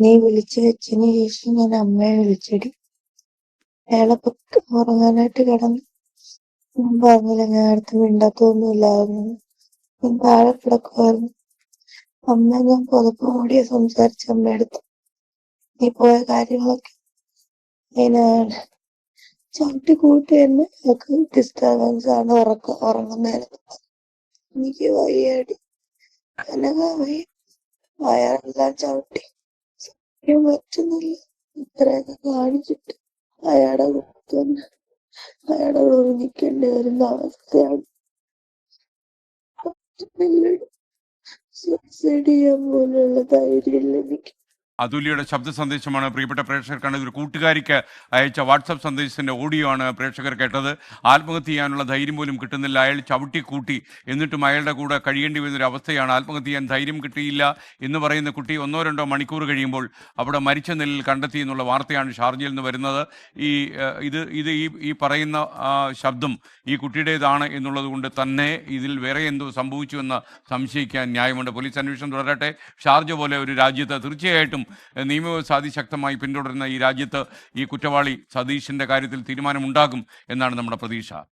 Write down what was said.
നീ വിളിച്ചു വെച്ചതിന് ശേഷം ഞാൻ അമ്മയെ വിളിച്ചെടി. അയാളെ ഉറങ്ങാനായിട്ട് കിടന്നു. ഞാൻ പറഞ്ഞില്ല, ഞാൻ അടുത്ത് മിണ്ടാത്തൊന്നും ഇല്ലായിരുന്നു. ഞാൻ താഴെ കിടക്കുമായിരുന്നു. അമ്മ ഞാൻ പുതപ്പ് മൂടിയ സംസാരിച്ച അമ്മയെടുത്ത് നീ പോയ കാര്യങ്ങളൊക്കെ. അതിനാണ് ചവിട്ടി കൂട്ടി തന്നെ ഡിസ്റ്റർബൻസ് ആണ് ഉറങ്ങുന്നതിന്. എനിക്ക് വയ്യാടി, കനക വയ്യ, വയറെല്ലാം ചവിട്ടി സഹിക്കാൻ പറ്റുന്നില്ല. ഇത്രയൊക്കെ കാണിച്ചിട്ട് അയാളുടെ കൂടെ അയാളുടെ കൂടെ നിൽക്കേണ്ടി വരുന്ന അവസ്ഥയാണ്. സൂസൈഡ് ചെയ്യാൻ പോലുള്ള ധൈര്യമില്ല എനിക്ക്. അതുല്യയുടെ ശബ്ദ സന്ദേശമാണ് പ്രിയപ്പെട്ട പ്രേക്ഷകർ കണ്ടത്. ഒരു കൂട്ടുകാരിക്ക് അയച്ച വാട്സപ്പ് സന്ദേശത്തിൻ്റെ ഓഡിയോ ആണ് പ്രേക്ഷകർ കേട്ടത്. ആത്മഹത്യ ചെയ്യാനുള്ള ധൈര്യം പോലും കിട്ടുന്നില്ല. അയാൾ ചവിട്ടിക്കൂട്ടി, എന്നിട്ടും അയാളുടെ കൂടെ കഴിയേണ്ടി വരുന്നൊരു അവസ്ഥയാണ്. ആത്മഹത്യ ചെയ്യാൻ ധൈര്യം കിട്ടിയില്ല എന്ന് പറയുന്ന കുട്ടി 1-2 മണിക്കൂർ കഴിയുമ്പോൾ അവിടെ മരിച്ച നിലയിൽ കണ്ടെത്തി എന്നുള്ള വാർത്തയാണ് ഷാർജയിൽ നിന്ന് വരുന്നത്. ഈ ഈ പറയുന്ന ശബ്ദം ഈ കുട്ടിയുടേതാണ് എന്നുള്ളത് കൊണ്ട് തന്നെ ഇതിൽ വേറെ എന്തോ സംഭവിച്ചുവെന്ന് സംശയിക്കാൻ ന്യായമുണ്ട്. പോലീസ് അന്വേഷണം തുടരട്ടെ. ഷാർജ പോലെ ഒരു രാജ്യത്ത് തീർച്ചയായിട്ടും നിയമവ്യവസ്ഥ അതിശക്തമായി പിന്തുടരുന്ന ഈ രാജ്യത്ത് ഈ കുറ്റവാളി സതീഷിൻ്റെ കാര്യത്തിൽ തീരുമാനമുണ്ടാകും എന്നാണ് നമ്മുടെ പ്രതീക്ഷ.